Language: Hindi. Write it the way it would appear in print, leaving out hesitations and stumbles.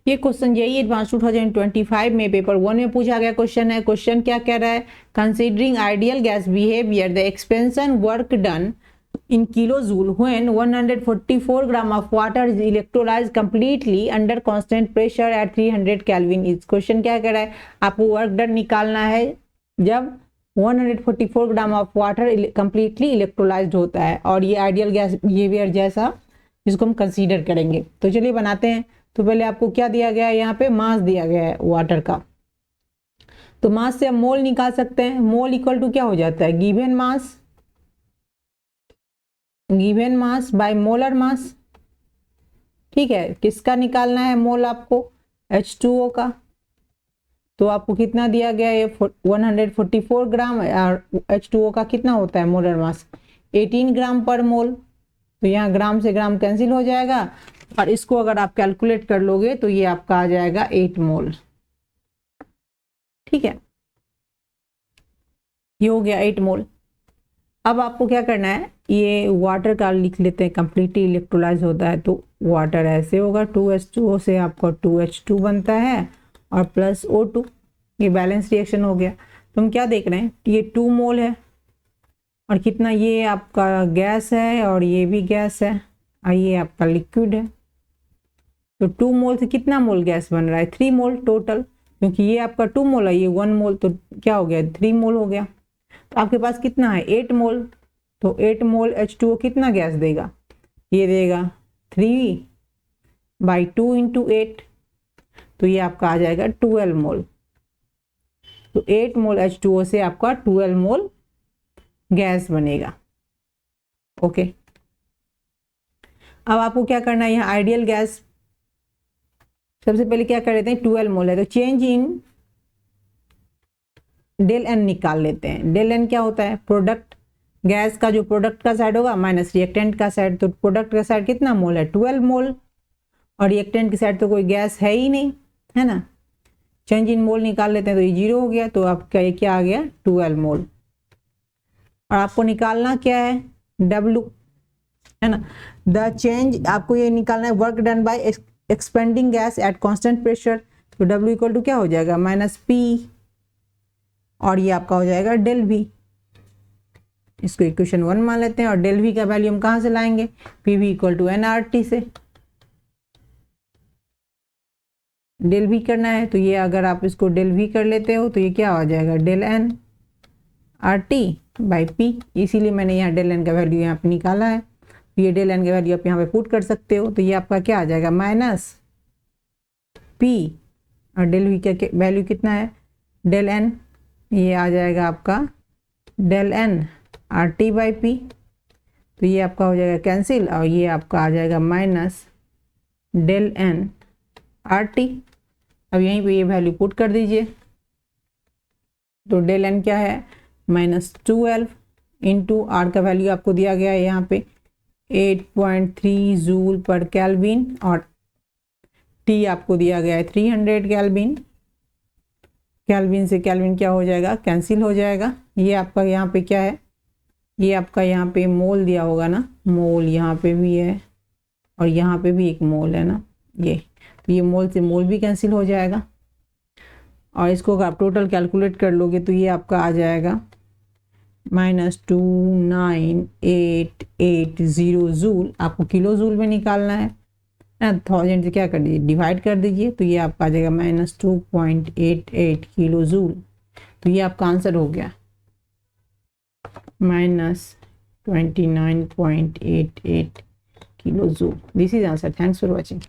ये क्वेश्चन जेईई एडवांस 2025 में पेपर 1 में पूछा गया क्वेश्चन है। क्वेश्चन क्या कह रहा है, considering ideal gas behaviour the expansion work done in kilojoule when 144 gram of water is electrolyzed completely under constant pressure at 300 Kelvin is। Question क्या कह रहा है, आपको वर्क डन निकालना है जब 144 gram of water completely electrolysed होता है, और ये आइडियल गैस बिहेवियर जैसा जिसको हम कंसीडर करेंगे। तो चलिए बनाते हैं। तो पहले आपको क्या दिया गया है, यहाँ पे मास दिया गया है वाटर का। तो मास से हम मोल निकाल सकते हैं। मोल इक्वल टू क्या हो जाता है, given mass by molar mass. ठीक है, किसका निकालना है मोल आपको, H2O का। तो आपको कितना दिया गया है, 144 ग्राम, और H2O का कितना होता है मोलर मास, 18 ग्राम पर मोल। तो यहाँ ग्राम से ग्राम कैंसिल हो जाएगा, और इसको अगर आप कैलकुलेट कर लोगे तो ये आपका आ जाएगा 8 मोल। ठीक है, ये हो गया 8 मोल। अब आपको क्या करना है, ये वाटर का लिख लेते हैं, कंप्लीटली इलेक्ट्रोलाइज होता है तो वाटर ऐसे होगा, 2H2O से आपको 2H2 बनता है और प्लस O2, ये बैलेंस रिएक्शन हो गया। तो हम क्या देख रहे हैं, ये 2 मोल है, और कितना, ये आपका गैस है और ये भी गैस है, और ये आपका लिक्विड है। तो 2 मोल से कितना मोल गैस बन रहा है, 3 मोल टोटल, क्योंकि ये आपका 2 मोल है, ये 1 मोल, तो क्या हो गया, 3 मोल हो गया। तो आपके पास कितना है, 8 मोल। तो 8 मोल H2O कितना गैस देगा, ये देगा 3/2 × 8, तो ये आपका आ जाएगा 12 मोल। तो 8 मोल H2O से आपका 12 मोल गैस बनेगा। ओके, अब आपको क्या करना है, यहाँ आइडियल गैस सबसे पहले क्या कर लेते हैं, 12 मोल है तो चेंज इन डेल एन निकाल लेते हैं। डेल एन क्या होता है, प्रोडक्ट, गैस का जो प्रोडक्ट का साइड होगा माइनस रिएक्टेंट का साइड। तो प्रोडक्ट का साइड कितना मोल है, 12 मोल, और रिएक्टेंट की साइड तो कोई गैस है ही नहीं, है ना। चेंज इन मोल निकाल लेते हैं तो ये 0 हो गया, तो आपका ये क्या आ गया, 12 मोल। और आपको निकालना क्या है, W, है ना। द चेंज, आपको ये निकालना है work done by expanding gas at constant pressure. तो W इक्वल टू क्या हो जाएगा, -P, और ये आपका हो जाएगा डेल V। इसको इक्वेशन 1 मान लेते हैं, और डेल V का वैल्यू हम कहाँ से लाएंगे, PV इक्वल टू nRT से। डेल V करना है तो ये अगर आप इसको डेल V कर लेते हो तो ये क्या हो जाएगा, डेल nRT/P। इसीलिए मैंने यहाँ डेल n का वैल्यू यहाँ पे निकाला है। तो ये डेल n का वैल्यू आप यहाँ पे पुट कर सकते हो, तो ये आपका क्या आ जाएगा, -P, और डेल V का वैल्यू कितना है, डेल n, ये आ जाएगा आपका डेल nRT/P। तो ये आपका हो जाएगा कैंसिल, और ये आपका आ जाएगा माइनस डेल nRT। अब यहीं पे ये वैल्यू पुट कर दीजिए। तो डेल n क्या है, -12 इंटू R का वैल्यू आपको दिया गया है यहाँ पे 8.3 जूल पर केल्विन, और T आपको दिया गया है 300 केल्विन। केल्विन से केल्विन क्या हो जाएगा, कैंसिल हो जाएगा। ये आपका यहाँ पे क्या है, ये आपका यहाँ पे मोल दिया होगा ना, मोल यहाँ पे भी है और यहाँ पे भी एक मोल है ना, ये, तो ये मोल से मोल भी कैंसिल हो जाएगा। और इसको अगर आप टोटल कैलकुलेट कर लोगे तो ये आपका आ जाएगा -2980 जूल। आपको किलो जूल में निकालना है ना, 1000 से क्या कर दीजिए, डिवाइड कर दीजिए, तो ये आपका आ जाएगा -2.88 किलो जूल। तो ये आपका आंसर हो गया, -29.88 kilo joule. This is answer. Thanks for watching.